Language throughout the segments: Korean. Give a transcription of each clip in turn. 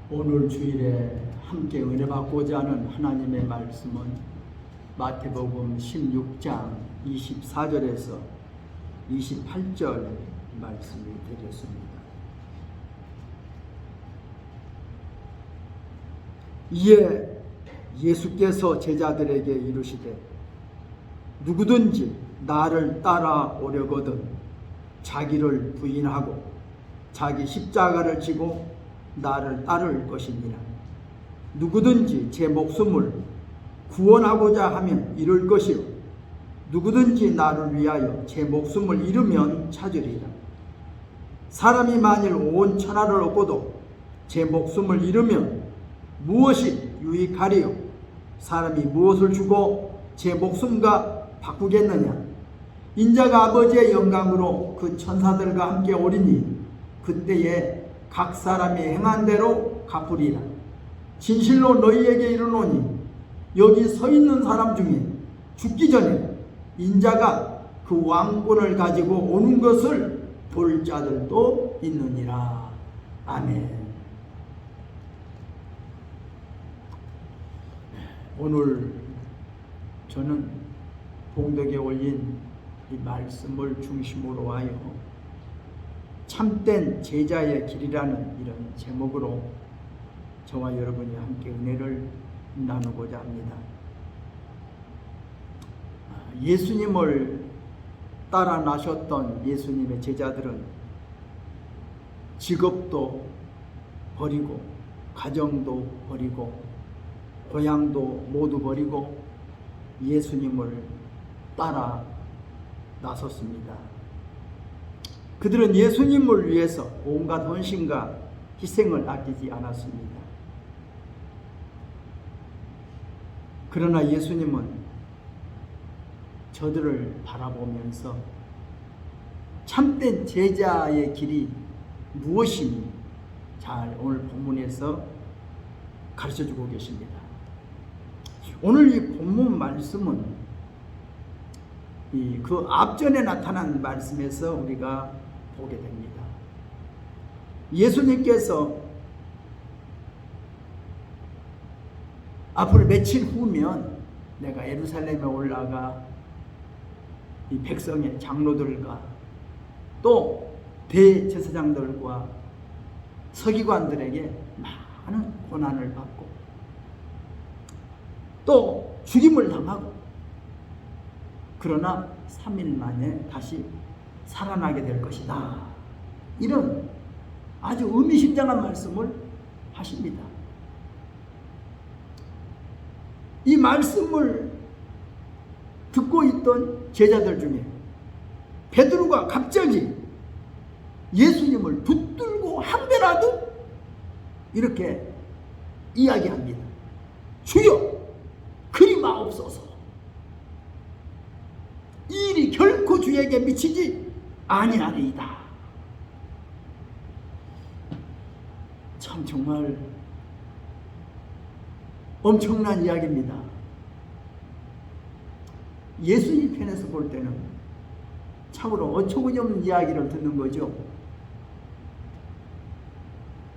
오늘 주일에 함께 은혜 받고자 하는 하나님의 말씀은 마태복음 16장 24절에서 28절 말씀이 되겠습니다. 이에 예수께서 제자들에게 이르시되 누구든지 나를 따라오려거든 자기를 부인하고 자기 십자가를 지고 나를 따를 것이니라. 누구든지 제 목숨을 구원하고자 하면 잃을 것이요 누구든지 나를 위하여 제 목숨을 잃으면 찾으리라. 사람이 만일 온 천하를 얻고도 제 목숨을 잃으면 무엇이 유익하리요? 사람이 무엇을 주고 제 목숨과 바꾸겠느냐? 인자가 아버지의 영광으로 그 천사들과 함께 오리니 그때에 각 사람이 행한 대로 갚으리라. 진실로 너희에게 이르노니 여기 서 있는 사람 중에 죽기 전에 인자가 그 왕권을 가지고 오는 것을 볼 자들도 있느니라. 아멘. 오늘 저는 봉독에 올린 이 말씀을 중심으로 하여 참된 제자의 길이라는 이런 제목으로 저와 여러분이 함께 은혜를 나누고자 합니다. 예수님을 따라 나셨던 예수님의 제자들은 직업도 버리고 가정도 버리고 고향도 모두 버리고 예수님을 따라 나섰습니다. 그들은 예수님을 위해서 온갖 헌신과 희생을 아끼지 않았습니다. 그러나 예수님은 저들을 바라보면서 참된 제자의 길이 무엇이니 잘 오늘 본문에서 가르쳐주고 계십니다. 오늘 이 본문 말씀은 그 앞전에 나타난 말씀에서 우리가 보게 됩니다. 예수님께서 앞으로 며칠 후면 내가 예루살렘에 올라가 이 백성의 장로들과 또 대제사장들과 서기관들에게 많은 고난을 받고 또 죽임을 당하고 그러나 3일 만에 다시 살아나게 될 것이다. 이런 아주 의미심장한 말씀을 하십니다. 이 말씀을 듣고 있던 제자들 중에 베드로가 갑자기 예수님을 붙들고 항변하듯 이렇게 이야기합니다. 주여 그리 마옵소서. 이 일이 결코 주에게 미치지 아니하리이다. 참 정말 엄청난 이야기입니다. 예수님 편에서 볼 때는 참으로 어처구니 없는 이야기를 듣는 거죠.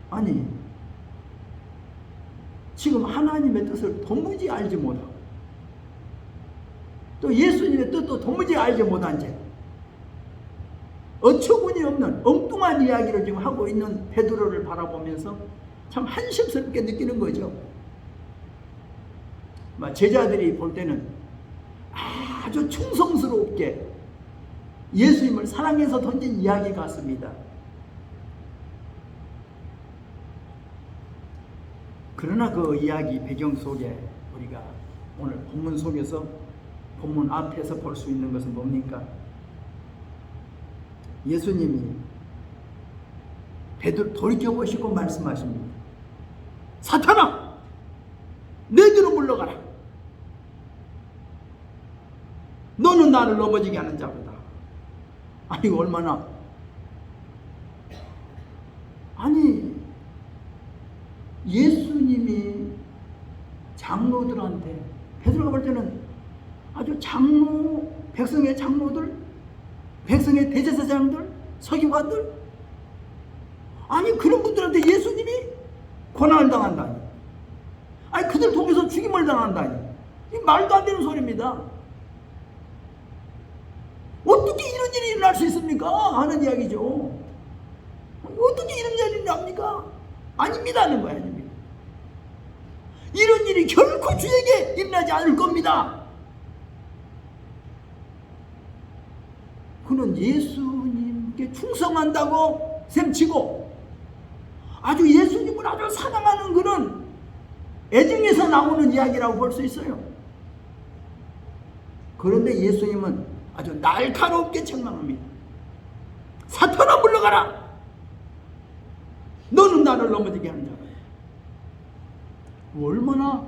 아니 지금 하나님의 뜻을 도무지 알지 못하고 또 예수님의 뜻도 도무지 알지 못한 채 어처구니 없는 엉뚱한 이야기를 지금 하고 있는 베드로를 바라보면서 참 한심스럽게 느끼는 거죠. 제자들이 볼 때는 아주 충성스럽게 예수님을 사랑해서 던진 이야기 같습니다. 그러나 그 이야기 배경 속에 우리가 오늘 본문 속에서 본문 앞에서 볼 수 있는 것은 뭡니까? 예수님이 베드로 돌이켜보시고 말씀하십니다. 사탄아! 내 뒤로 물러가라. 너는 나를 넘어지게 하는 자보다. 아니 얼마나 아니 예수님이 장로들한테 베드로가 볼 때는 아주 장로 백성의 장로들 백성의 대제사장들 서기관들 아니 그런 분들한테 예수님이 고난을 당한다니. 아니 그들 통해서 죽임을 당한다니. 이 말도 안 되는 소리입니다. 어떻게 이런 일이 일어날 수 있습니까? 하는 이야기죠. 어떻게 이런 일이 일어납니까? 아닙니다 하는 거야. 아닙니다. 이런 일이 결코 주에게 일어나지 않을 겁니다. 그는 예수님께 충성한다고 셈치고 아주 예수님을 아주 사랑하는 그런 애정에서 나오는 이야기라고 볼 수 있어요. 그런데 예수님은 아주 날카롭게 책망합니다. 사탄아 물러가라. 너는 나를 넘어지게 하는 자가. 얼마나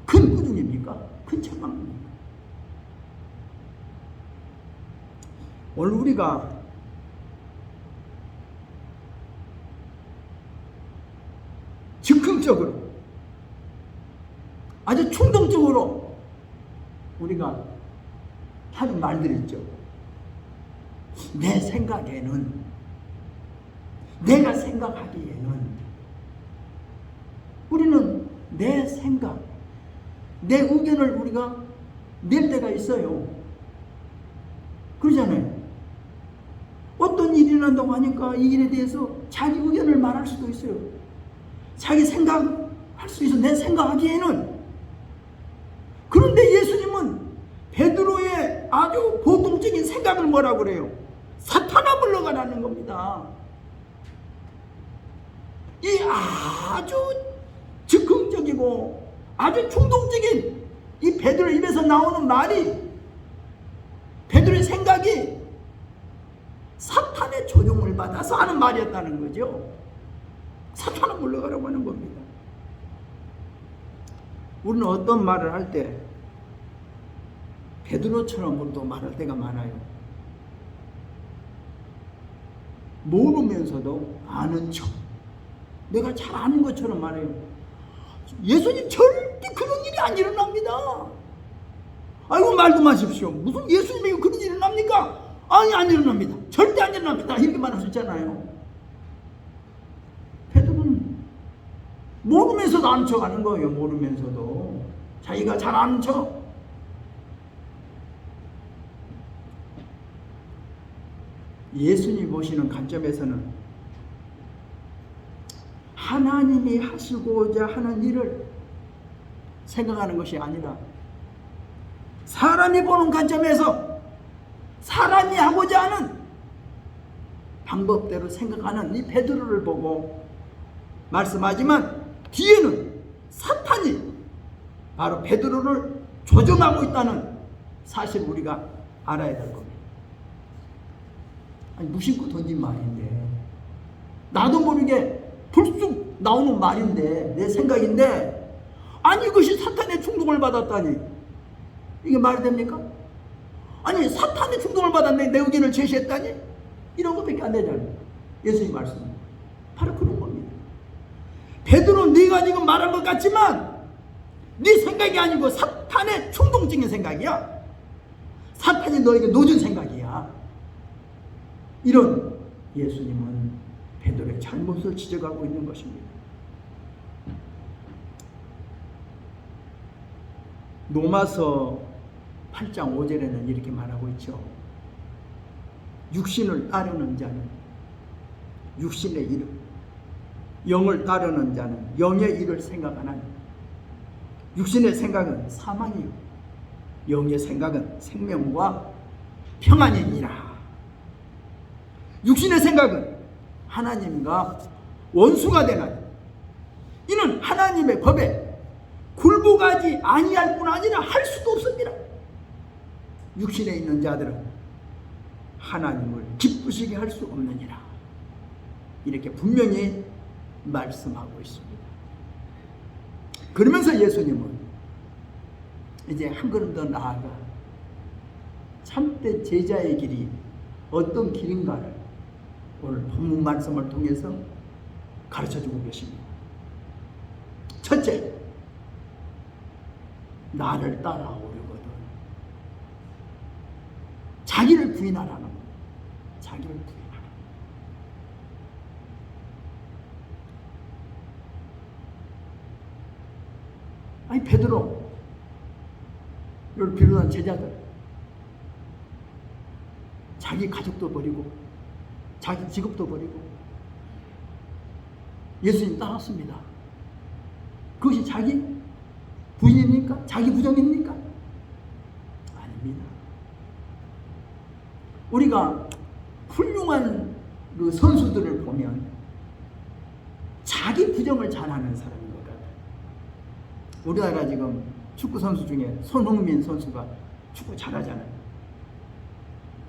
큰 꾸중입니까? 큰 책망입니까? 오늘 우리가 즉흥적으로 아주 충동적으로 우리가 하는 말들이 있죠. 내 생각에는, 내가 생각하기에는, 우리는 내 생각, 내 의견을 우리가 낼 때가 있어요. 그러잖아요. 어떤 일이 일어난다고 하니까 이 일에 대해서 자기 의견을 말할 수도 있어요. 자기 생각할 수 있어. 내 생각하기에는. 그런데 예수님은 베드로의 아주 보통적인 생각을 뭐라고 그래요? 사탄아 물러가라는 겁니다. 이 아주 즉흥적이고 아주 충동적인 이 베드로 입에서 나오는 말이, 베드로의 생각이 사탄의 조종을 받아서 하는 말이었다는 거죠. 사탄아 물러가라고 하는 겁니다. 우리는 어떤 말을 할 때 베드로처럼 우리도 말할 때가 많아요. 모르면서도 아는 척, 내가 잘 아는 것처럼 말해요. 예수님 절대 그런 일이 안 일어납니다. 아이고 말도 마십시오. 무슨 예수님이 그런 일이 일어납니까? 아니 안 일어납니다. 절대 안 일어납니다. 이렇게 말할 수 있잖아요. 베드로는 모르면서도 아는 척 하는 거예요. 모르면서도 자기가 잘 아는 척. 예수님 보시는 관점에서는 하나님이 하시고자 하는 일을 생각하는 것이 아니라 사람이 보는 관점에서 사람이 하고자 하는 방법대로 생각하는 이 베드로를 보고 말씀하지만 뒤에는 사탄이 바로 베드로를 조종하고 있다는 사실을 우리가 알아야 될 겁니다. 아니 무심코 던진 말인데, 나도 모르게 불쑥 나오는 말인데, 내 생각인데, 아니 이것이 사탄의 충동을 받았다니 이게 말이 됩니까? 아니 사탄의 충동을 받았네, 내 의견을 제시했다니, 이런 것밖에 안 되잖아요. 예수님 말씀은 바로 그런 겁니다. 베드로, 네가 지금 말한 것 같지만 네 생각이 아니고 사탄의 충동적인 생각이야. 사탄이 너에게 놓은 생각이야. 이런 예수님은 베드로의 잘못을 지적하고 있는 것입니다. 로마서 8장 5절에는 이렇게 말하고 있죠. 육신을 따르는 자는 육신의 일을, 영을 따르는 자는 영의 일을 생각하나니 육신의 생각은 사망이요 영의 생각은 생명과 평안이니라. 육신의 생각은 하나님과 원수가 되나니 이는 하나님의 법에 굴복하지 아니할 뿐 아니라 할 수도 없습니다. 육신에 있는 자들은 하나님을 기쁘시게 할 수 없느니라. 이렇게 분명히 말씀하고 있습니다. 그러면서 예수님은 이제 한 걸음 더 나아가 참된 제자의 길이 어떤 길인가를 오늘 본문 말씀을 통해서 가르쳐주고 계십니다. 첫째, 나를 따라오려거든 자기를 부인하라는 거예요. 자기를 부인하라. 아니 베드로를 비롯한 제자들 자기 가족도 버리고 자기 직업도 버리고 예수님 따랐습니다. 그것이 자기 부인입니까? 자기 부정입니까? 아닙니다. 우리가 훌륭한 그 선수들을 보면 자기 부정을 잘하는 사람인 것 같아요. 우리나라 지금 축구 선수 중에 손흥민 선수가 축구 잘하잖아요.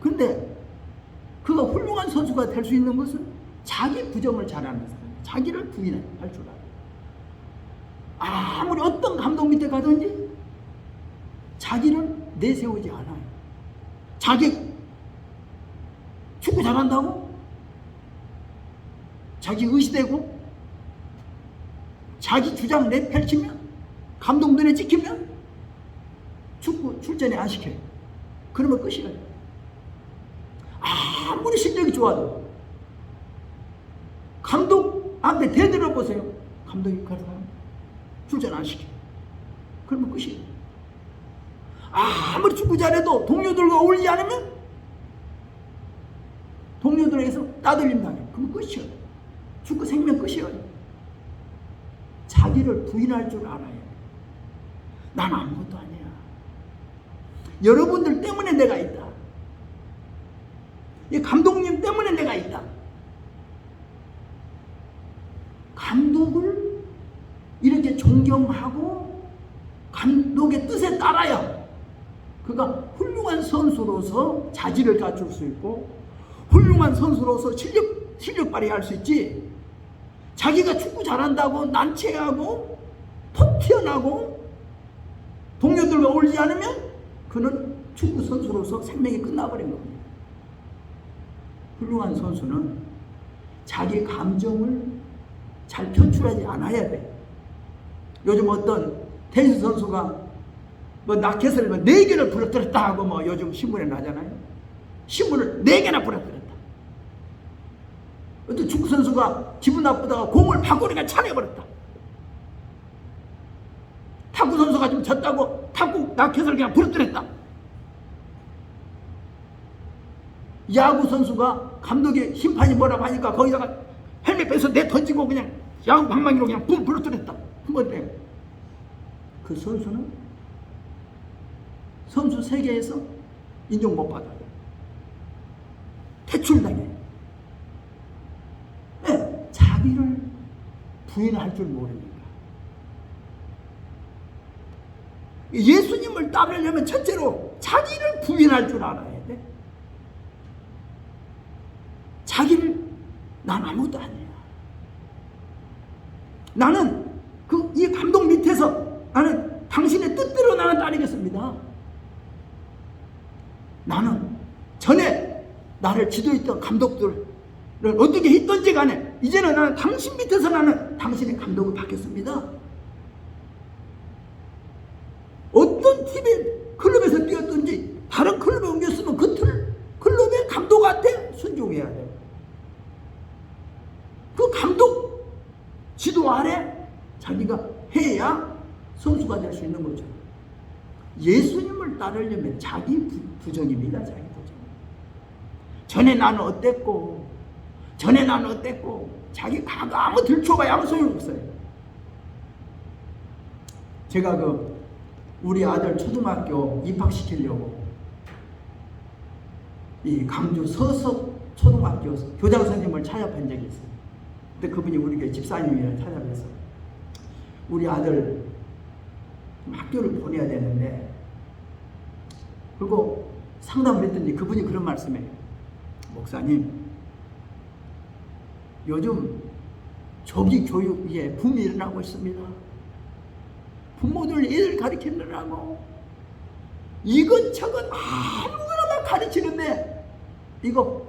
근데 그가 훌륭한 선수가 될 수 있는 것은 자기 부정을 잘하는 사람, 자기를 부인할 줄 알아요. 아무리 어떤 감독 밑에 가든지 자기를 내세우지 않아요. 자기 축구 잘한다고 자기 의시되고 자기 주장 내펼치면 감독 눈에 찍히면 축구 출전에 안 시켜요. 그러면 끝이에요. 아무리 실력이 좋아도 감독 앞에 대들어 보세요. 감독이 그렇게 출전 안 시켜요. 그러면 끝이에요. 아무리 축구 잘해도 동료들과 어울리지 않으면 동료들에게서 따돌림 당해요. 그러면 끝이에요. 축구 생명 끝이에요. 자기를 부인할 줄 알아요. 난 아무것도 아니야. 여러분들 때문에 내가 있다. 이 감독님 때문에 내가 있다. 감독을 이렇게 존경하고 감독의 뜻에 따라야 그가 훌륭한 선수로서 자질을 갖출 수 있고 훌륭한 선수로서 실력 발휘할 수 있지. 자기가 축구 잘한다고 난처하고 톡 튀어나고 동료들과 어울리지 않으면 그는 축구 선수로서 생명이 끝나버린 겁니다. 훌륭한 선수는 자기 감정을 잘 표출하지 않아야 돼. 요즘 어떤 테니스 선수가 뭐 라켓을 4개를 부러뜨렸다 하고 뭐 요즘 신문에 나잖아요. 신문을 4개나 부러뜨렸다. 어떤 축구 선수가 기분 나쁘다가 공을 바구니가 차내버렸다. 탁구 선수가 좀 졌다고 탁구 라켓을 그냥 부러뜨렸다. 야구 선수가 감독이 심판이 뭐라고 하니까 거기다가 헬멧 빼서 내 던지고 그냥 야구 방망이로 그냥 붐 부러뜨렸다. 한 번 때문에 그 선수는 선수 세계에서 인정 못 받아요. 퇴출당해요. 네, 자기를 부인할 줄 모르니까. 예수님을 따르려면 첫째로 자기를 부인할 줄 알아야 돼. 자기를 난 아무것도 아니야. 나는 이 감독 밑에서 나는 당신의 뜻대로 나는 따르겠습니다. 나는 전에 나를 지도했던 감독들을 어떻게 했던지 간에 이제는 나는 당신 밑에서 나는 당신의 감독을 받겠습니다. 어떤 팀의 클럽에서 뛰었든지 다른 클럽에 옮겼으면 그 클럽의 감독한테 순종해야 돼요. 그 감독 지도 아래 자기가 해야 선수가 될 수 있는 거죠. 예수님을 따르려면 자기 부정입니다. 자기 부정. 전에 나는 어땠고 자기 과거 아무 들춰봐야 아무 소용없어요. 제가 우리 아들 초등학교 입학시키려고 이 강주 서석 초등학교 교장 선생님을 찾아뵌 적이 있어요. 근데 그분이 우리 교회 집사님이라 찾아뵈서 우리 아들 학교를 보내야 되는데 그리고 상담을 했더니 그분이 그런 말씀해요. 목사님, 요즘 조기 교육에 붐이 일어나고 있습니다. 부모들 애들 가르치느라고 이것저것 아무거나 막 가르치는데 이거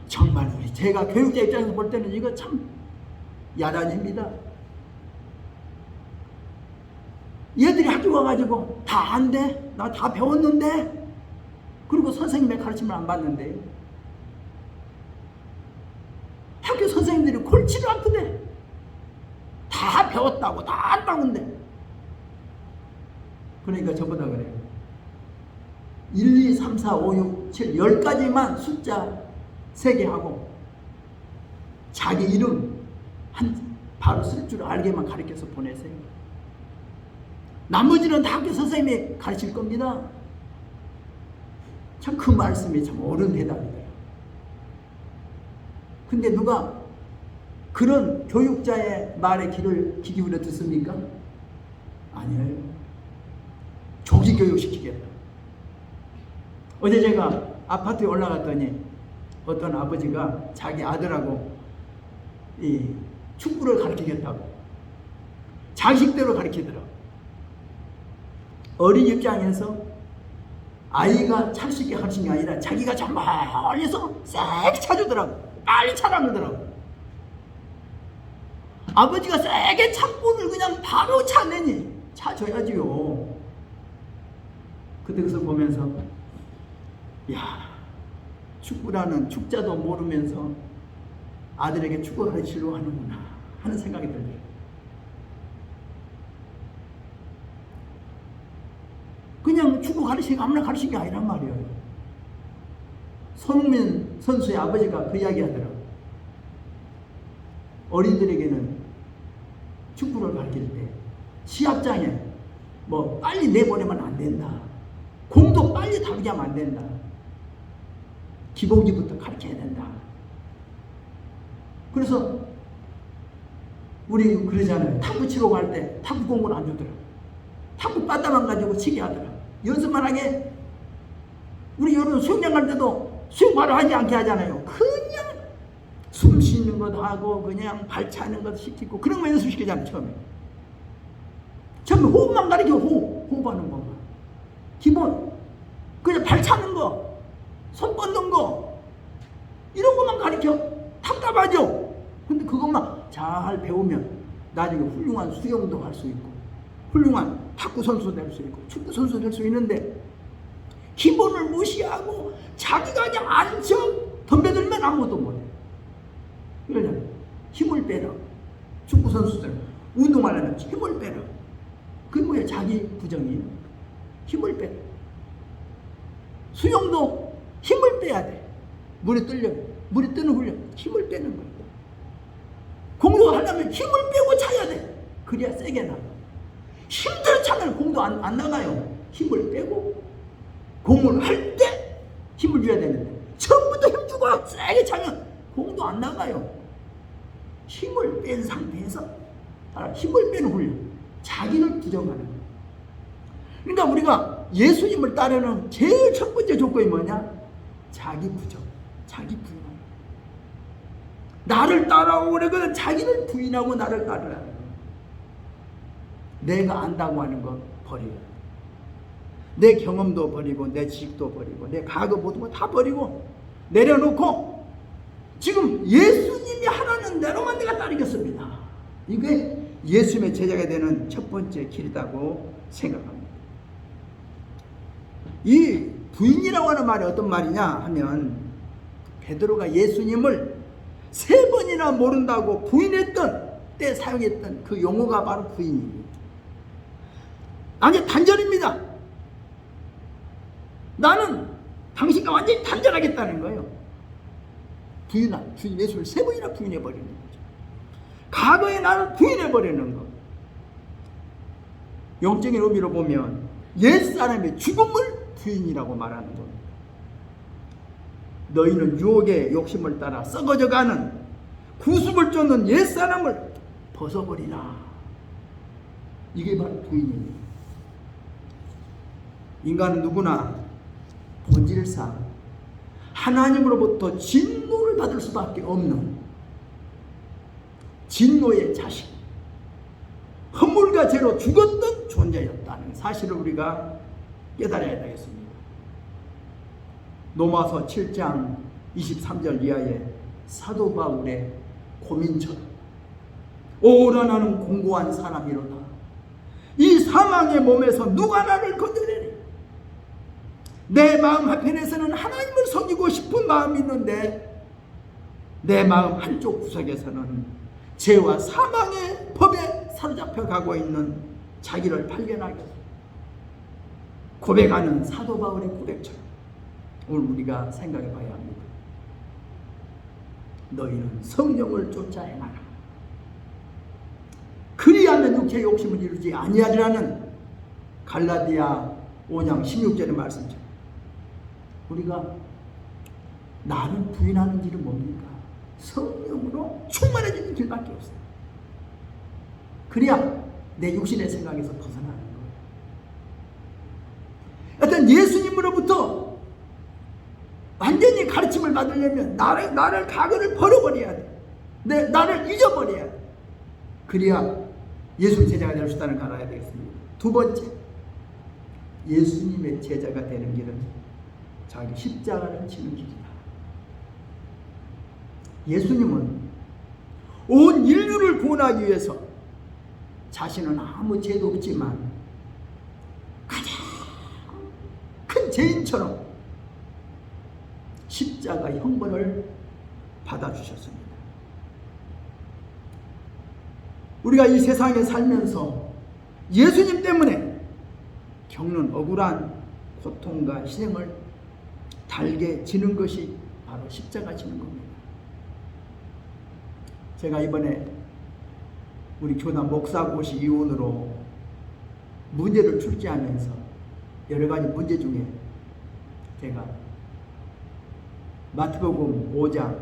정말 제가 교육자 입장에서 볼 때는 이거 참 야단입니다. 얘들이 학교 가가지고 다 안 돼. 나 다 배웠는데. 그리고 선생님의 가르침을 안 받는데. 학교 선생님들이 골치를 아프대. 다 배웠다고 다 안다고인데. 그러니까 저보다 그래요. 1, 2, 3, 4, 5, 6, 7, 10가지만 숫자 3개 하고 자기 이름 바로 쓸 줄 알게만 가르쳐서 보내세요. 나머지는 다 학교 선생님이 가르칠 겁니다. 참 그 말씀이 참 옳은 대답이다. 근데 누가 그런 교육자의 말에 귀를 기울여 듣습니까? 아니에요. 조기 교육시키겠다. 어제 제가 아파트에 올라갔더니 어떤 아버지가 자기 아들하고 이 축구를 가르치겠다고 자식대로 가르치더라고. 어린 입장에서 아이가 찰 수 있게 가르친 게 아니라 자기가 저 멀리서 세게 차주더라고. 빨리 차라 그러더라고. 아버지가 세게 찬분을 그냥 바로 차내니 차줘야지요. 그때 그것을 보면서 야, 축구라는 축자도 모르면서 아들에게 축구 가르치려고 하는구나 하는 생각이 들더라고요. 그냥 축구 가르치고 아무나 가르친 게 아니란 말이에요. 손흥민 선수의 아버지가 그 이야기 하더라고요. 어린이들에게는 축구를 가르칠 때 시합장에 뭐 빨리 내보내면 안 된다. 공도 빨리 다루게 하면 안 된다. 기본기부터 가르쳐야 된다. 그래서 우리 그러잖아요. 탁구 치러 갈 때 탁구 공을 안 주더라. 탁구 빠따만 가지고 치게 하더라. 연습만 하게. 우리 여름 수영장 갈 때도 수영 바로 하지 않게 하잖아요. 그냥 숨 쉬는 것 하고 그냥 발 차는 것 시키고 그런 거 연습시키잖아요. 처음에 호흡만 가르쳐. 호흡하는 것만 기본. 그냥 발 차는 거, 손 뻗는 거 이런 것만 가르쳐. 답답하죠. 근데 그것만 잘 배우면 나중에 훌륭한 수영도 할 수 있고 훌륭한 탁구 선수 될 수 있고 축구 선수 될 수 있는데 기본을 무시하고 자기가 그냥 앉아 덤벼들면 아무것도 못해. 그러잖아요. 힘을 빼라. 축구 선수들 운동하려면 힘을 빼라. 그게 뭐야? 자기 부정이에요. 힘을 빼라. 수영도 힘을 빼야 돼. 물에 뜨는 훈련 힘을 빼는 거야. 공도 하려면 힘을 빼고 차야 돼. 그래야 세게 나가. 힘들어 차면 공도 안 나가요. 힘을 빼고 공을 할 때 힘을 줘야 되는데 처음부터 힘 주고 세게 차면 공도 안 나가요. 힘을 뺀 상태에서 힘을 빼는 훈련. 자기를 부정하는 거예요. 그러니까 우리가 예수님을 따르는 제일 첫 번째 조건이 뭐냐? 자기 부정. 자기 부인. 나를 따라오려면 자기를 부인하고 나를 따르라는 거예요. 내가 안다고 하는 거 버려요. 내 경험도 버리고 내 지식도 버리고 내 과거 모든 거 다 버리고 내려놓고 지금 예수님이 하라는 대로만 내가 따르겠습니다. 이게 예수님의 제자가 되는 첫 번째 길이라고 생각합니다. 이 부인이라고 하는 말이 어떤 말이냐 하면 베드로가 예수님을 3번이나 모른다고 부인했던 때 사용했던 그 용어가 바로 부인입니다. 아니 단절입니다. 나는 당신과 완전히 단절하겠다는 거예요. 주인 예수를 3번이나 부인해버리는 거죠. 과거의 나를 부인해버리는 거. 영적인 의미로 보면 옛사람의 죽음을 부인이라고 말하는 겁니다. 너희는 유혹의 욕심을 따라 썩어져가는 구습을 쫓는 옛사람을 벗어버리라. 이게 바로 부인입니다. 인간은 누구나 본질상 하나님으로부터 진노를 받을 수밖에 없는 진노의 자식, 허물과 죄로 죽었던 존재였다는 사실을 우리가 깨달아야 되겠습니다. 로마서 7장 23절 이하의 사도 바울의 고민처럼 오라 나는 공고한 사람이로다. 이 사망의 몸에서 누가 나를 건져내리. 내 마음 한편에서는 하나님을 섬기고 싶은 마음이 있는데 내 마음 한쪽 구석에서는 죄와 사망의 법에 사로잡혀 가고 있는 자기를 발견하게 됩니다. 고백하는 사도 바울의 고백처럼 오늘 우리가 생각해 봐야 합니다. 너희는 성령을 쫓아 행하라. 그리하면 육체의 욕심을 이루지 아니하리라는 갈라디아 5장 16절의 말씀처럼 우리가 나를 부인하는 길은 뭡니까? 성령으로 충만해지는 길밖에 없어요. 그래야 내 육신의 생각에서 벗어나는 거예요. 어떤 예수님으로부터 완전히 가르침을 받으려면 나를 과거를 버려버려야 돼. 나를 잊어버려야 돼. 그래야 예수 제자가 될 수 있다는 걸 알아야 되겠습니다. 두 번째, 예수님의 제자가 되는 길은 자기 십자가를 지는 길이다. 예수님은 온 인류를 구원하기 위해서 자신은 아무 죄도 없지만 가장 큰 죄인처럼 십자가 형벌을 받아주셨습니다. 우리가 이 세상에 살면서 예수님 때문에 겪는 억울한 고통과 희생을 달게 지는 것이 바로 십자가 지는 겁니다. 제가 이번에 우리 교단 목사고시 이혼으로 문제를 출제하면서 여러 가지 문제 중에 제가 마태복음 5장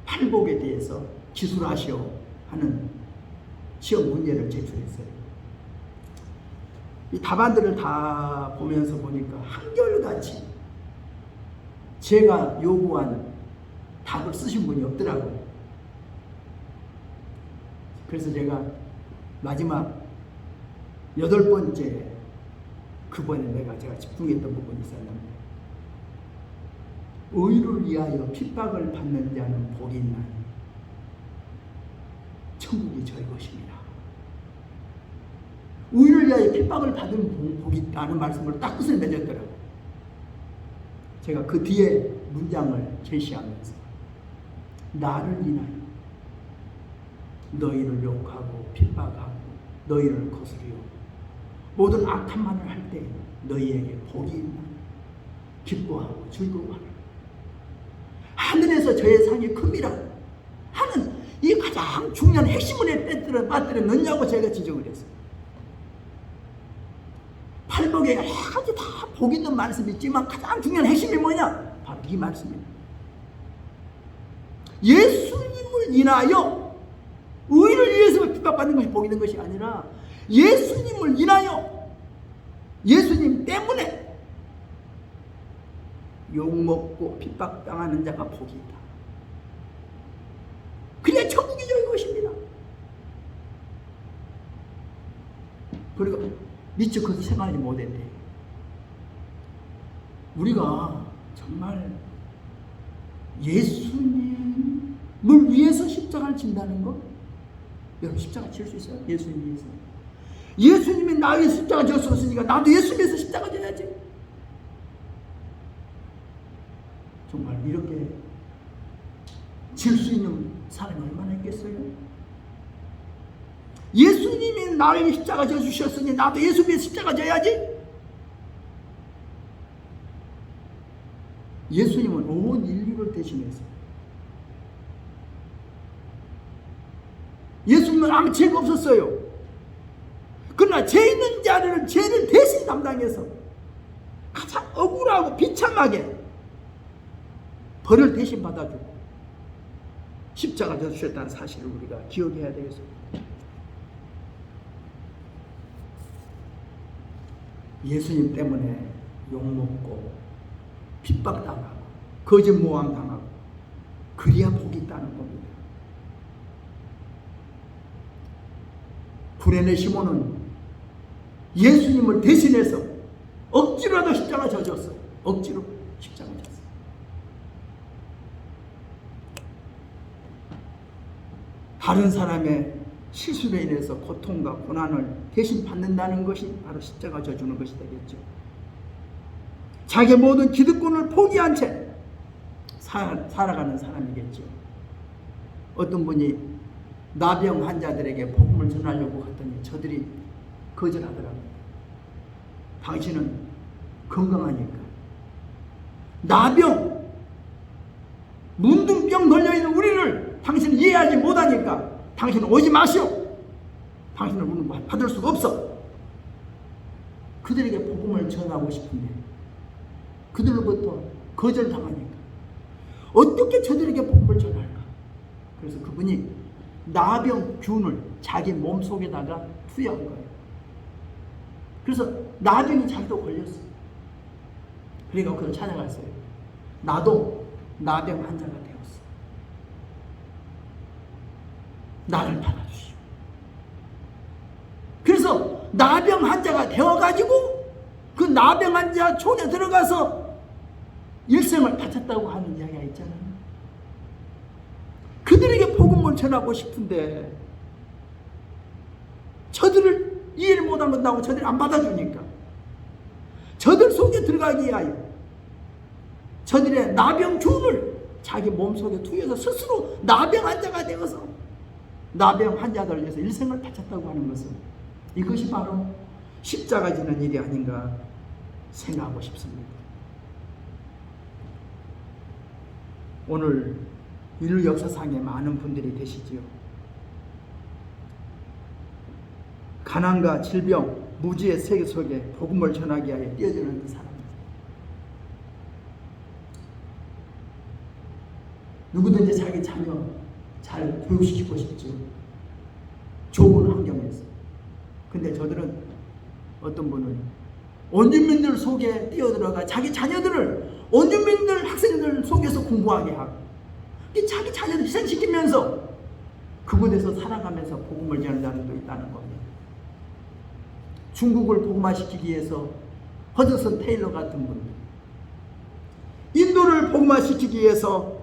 8복에 대해서 기술하시오 하는 시험 문제를 제출했어요. 이 답안들을 다 보면서 보니까 한결같이 제가 요구한 답을 쓰신 분이 없더라고요. 그래서 제가 마지막 8번째 그번에 제가 집중했던 부분이 있었는데, 의를 위하여 핍박을 받는 자는 복이 있나니 천국이 저희 것입니다. 의를 위하여 핍박을 받은 복이 있다는 말씀을 딱 끝을 맺었더라고요. 제가 그 뒤에 문장을 제시하면서 나를 인하여 너희를 욕하고 핍박하고 너희를 거스리고 모든 악한 말을 할 때 너희에게 복이 있나 기뻐하고 즐거워하라. 하늘에서 저의 상이 큽니다 하는 이 가장 중요한 핵심을 빠뜨려 넣냐고 제가 지적을 했어요. 팔복에 여러 가지 다 복 있는 말씀이 있지만 가장 중요한 핵심이 뭐냐? 바로 이 말씀입니다. 예수님을 인하여 의를 위해서 핍박받는 것이 복 있는 것이 아니라 예수님을 인하여 예수님 때문에 욕먹고 핍박당하는 자가 복이 있다. 그냥 천국이 저희 것입니다. 그리고 미처 그것을 생각하지 못했대. 우리가 정말 예수님을 위해서 십자가를 진다는 거, 여러분 십자가 질 수 있어요? 예수님 위해서. 예수님이 나에게 십자가 졌었으니까 나도 예수 위해서 십자가 져야지. 정말 이렇게 질 수 있는 사람이 얼마나 있겠어요? 예수님이 나에게 십자가 져주셨으니 나도 예수 위해서 십자가 져야지. 예수님은 온 인류를 대신해서, 예수님은 아무 죄가 없었어요. 그러나 죄 있는 자를 죄를 대신 담당해서 가장 억울하고 비참하게 벌을 대신 받아주고 십자가 져주셨다는 사실을 우리가 기억해야 되겠습니다. 예수님 때문에 욕먹고 핍박당하고 거짓모함당하고 그래야 복이 있다는 겁니다. 구레네 시몬은 예수님을 대신해서 억지로라도 십자가 져줬어요. 억지로 십자가 졌어요. 다른 사람의 실수로 인해서 고통과 고난을 대신 받는다는 것이 바로 십자가 져주는 것이 되겠죠. 자기 모든 기득권을 포기한 채 살아가는 사람이겠죠. 어떤 분이 나병 환자들에게 복음을 전하려고 했더니 저들이 거절하더라고요. 당신은 건강하니까. 나병, 문둥병 걸려있는 우리를 당신은 이해하지 못하니까 당신은 오지 마시오. 당신은 우리는 받을 수가 없어. 그들에게 복음을 전하고 싶은데 그들로부터 거절당하니까 어떻게 저들에게 복음을 전할까? 그래서 그분이 나병균을 자기 몸속에다가 투여한 거예요. 그래서 나병이 자기도 걸렸어. 그러니까 그를 찾아갔어요. 나도 나병 환자가 되었어. 나를 받아주시오. 그래서 나병 환자가 되어가지고 그 나병 환자 촌에 들어가서 일생을 바쳤다고 하는 이야기가 있잖아요. 그들에게 복음을 전하고 싶은데 저들을 이해를 못한다고 저들이 안 받아주니까 저들 속에 들어가기 위하여 저들의 나병균을 자기 몸속에 투여해서 스스로 나병 환자가 되어서 나병 환자들을 위해서 일생을 바쳤다고 하는 것은 이것이 바로 십자가 지는 일이 아닌가 생각하고 싶습니다. 오늘 인류 역사상에 많은 분들이 계시지요. 가난과 질병, 무지의 세계 속에 복음을 전하기 위하여 뛰어드는 그 사람들. 누구든지 자기 자녀 잘 교육시키고 싶죠. 좋은 환경에서. 근데 저들은 어떤 분은 원주민들 속에 뛰어들어가 자기 자녀들을 원주민들 학생들 속에서 공부하게 하고 자기 자녀들 희생시키면서 그곳에서 살아가면서 복음을 전하는 자들도 있다는 겁니다. 중국을 복음화시키기 위해서 허드슨 테일러 같은 분들, 인도를 복음화시키기 위해서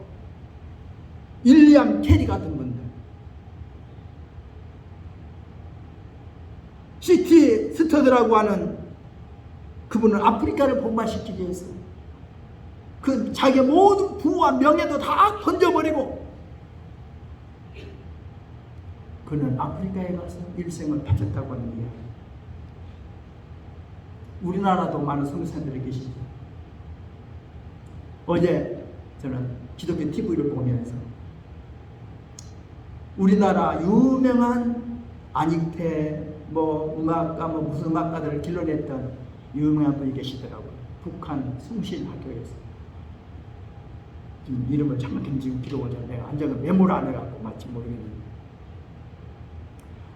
윌리엄 캐리 같은 분들, 시티 스터드라고 하는 그분은 아프리카를 복음화시키기 위해서 그 자기의 모든 부와 명예도 다 던져버리고 그는 아프리카에 가서 일생을 바쳤다고 하는 이야기. 우리나라도 많은 선교사님들이 계시죠. 어제 저는 기독교 TV를 보면서 우리나라 유명한 안익태 음악가 무슨 음악가들을 길러냈던 유명한 분이 계시더라고요. 북한 숭실학교에서. 이름을 정확히 지금 기록을 내가 안정을 메모를 안 해갖고 마치 모르겠는데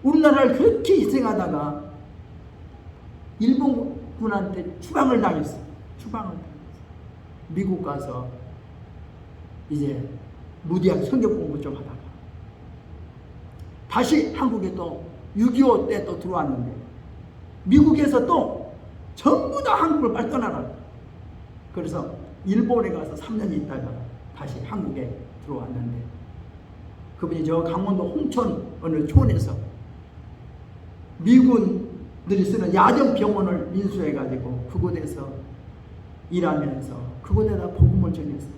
우리나라를 그렇게 희생하다가 일본군한테 추방을 당했어. 미국 가서 이제 무디학 성경 공부 좀 하다가 다시 한국에 또 6.25 때 또 들어왔는데 미국에서 또 전부 다 한국을 빨리 떠나라. 그래서 일본에 가서 3년 있다가 다시 한국에 들어왔는데 그분이 저 강원도 홍천 어느 촌에서 미군들이 쓰는 야전병원을 인수해가지고 그곳에서 일하면서 그곳에다 복음을 전했어요.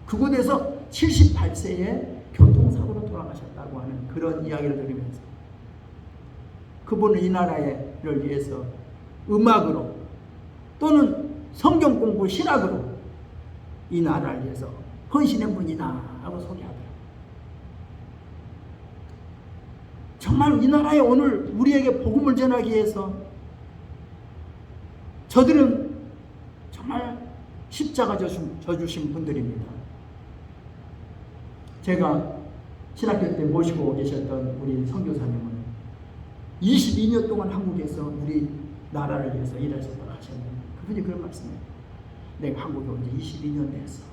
그곳에서 78세에 교통사고로 돌아가셨다고 하는 그런 이야기를 들으면서 그분은 이 나라를 위해서 음악으로 또는 성경 공부 신학으로 이 나라를 위해서 헌신한 분이다 하고 소개하더라고요. 정말 이 나라에 오늘 우리에게 복음을 전하기 위해서 저들은 정말 십자가 져주신 분들입니다. 제가 신학교 때 모시고 계셨던 우리 선교사님은 22년 동안 한국에서 우리 나라를 위해서 일하셨다고 하셨는데 그분이 그런 말씀이에요. 내가 한국에 온 지 22년 됐어.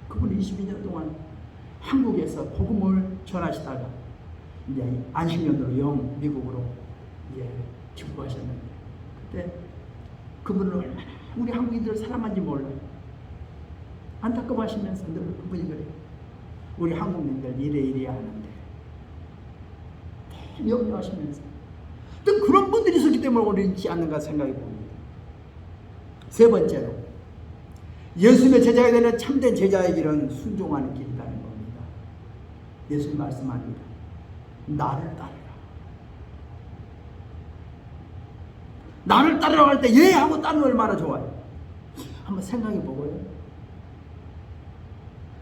그분이 22년 동안 한국에서 복음을 전하시다가 이제 안식년으로 미국으로 이제 귀국하셨는데 그때 그분은 얼마나 우리 한국인들 사랑한지 몰라요. 안타까워하시면서 늘 그분이 그래요. 우리 한국인들 이래 하는데 염려하시면서 어떤 그런 분들이 있었기 때문에 오르지 않는가 생각해 봅니다. 세 번째로 예수님의 제자가 되는 참된 제자의 길은 순종하는 길이라는 겁니다. 예수님 말씀합니다. 나를 따르라. 나를 따라갈 때 예 하고 따르면 얼마나 좋아요. 한번 생각해 보고요.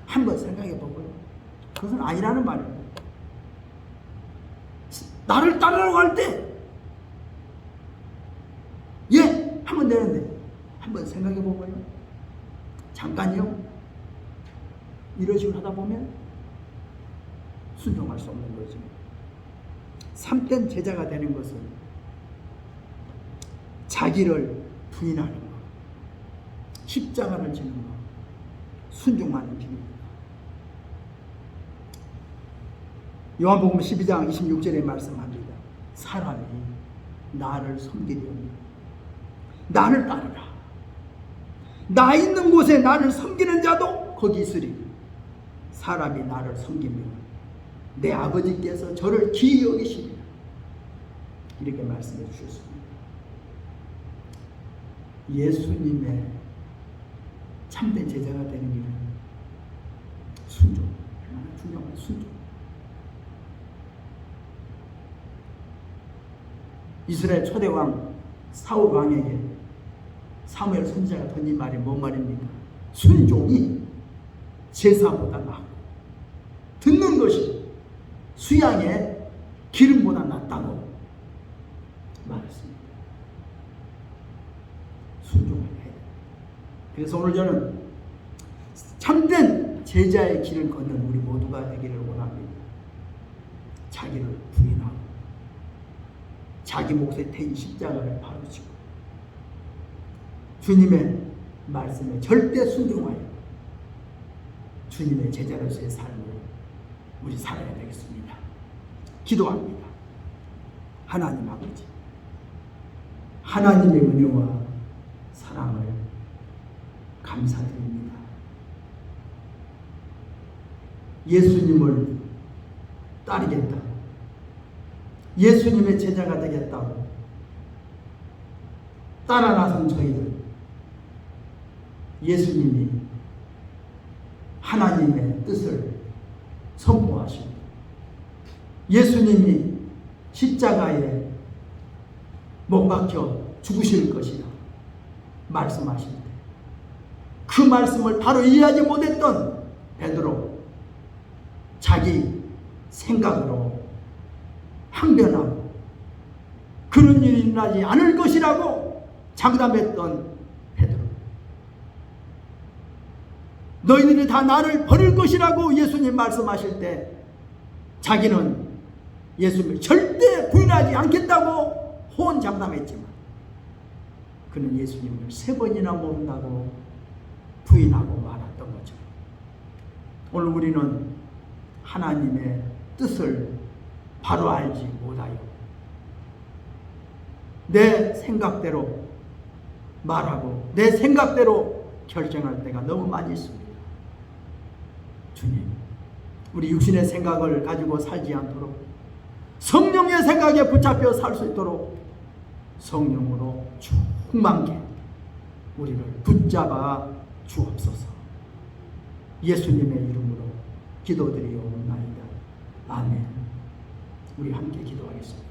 한번 생각해 보고요. 그것은 아니라는 말이에요. 나를 따라갈 때 예 하면 되는데 한번 생각해 보고요. 잠깐요. 이런 식으로 하다 보면 순종할 수 없는 거죠. 참된 제자가 되는 것은 자기를 부인하는 것, 십자가를 지는 것, 순종하는 길입니다. 요한복음 12장 26절에 말씀합니다. 사람이 나를 섬기려면 나를 따르라. 나 있는 곳에 나를 섬기는 자도 거기 있으리. 사람이 나를 섬기면 내 아버지께서 저를 귀히 여기시리라. 이렇게 말씀해 주셨습니다. 예수님의 참된 제자가 되는 길은 순종, 얼마나 중요한 순종. 이스라엘 초대왕 사울 왕에게 사무엘 선지자가 던진 말이 뭔 말입니까? 순종이 제사보다 낫고 듣는 것이 수양의 기름보다 낫다고 말했습니다. 순종을 해야 돼요. 그래서 오늘 저는 참된 제자의 길을 걷는 우리 모두가 되기를 원합니다. 자기를 부인하고 자기 몫에 태인 십자가를 바로 지고 주님의 말씀에 절대 순종하여 주님의 제자로서의 삶을 우리 살아야 되겠습니다. 기도합니다. 하나님 아버지, 하나님의 은혜와 사랑을 감사드립니다. 예수님을 따르겠다고, 예수님의 제자가 되겠다고 따라 나선 저희들, 예수님이 하나님의 뜻을 선포하시고 예수님이 십자가에 못 박혀 죽으실 것이라 말씀하실 때 그 말씀을 바로 이해하지 못했던 베드로, 자기 생각으로 항변하고 그런 일이 일어나지 않을 것이라고 장담했던 베드로, 너희들이 다 나를 버릴 것이라고 예수님 말씀하실 때 자기는 예수님을 절대 부인하지 않겠다고 호언장담했지만 그는 예수님을 3번이나 모른다고 부인하고 말았던 거죠. 오늘 우리는 하나님의 뜻을 바로 알지 못하여 내 생각대로 말하고 내 생각대로 결정할 때가 너무 많이 있습니다. 주님, 우리 육신의 생각을 가지고 살지 않도록 성령의 생각에 붙잡혀 살 수 있도록 성령으로 충만케 우리를 붙잡아 주옵소서. 예수님의 이름으로 기도드리옵나이다. 아멘. 우리 함께 기도하겠습니다.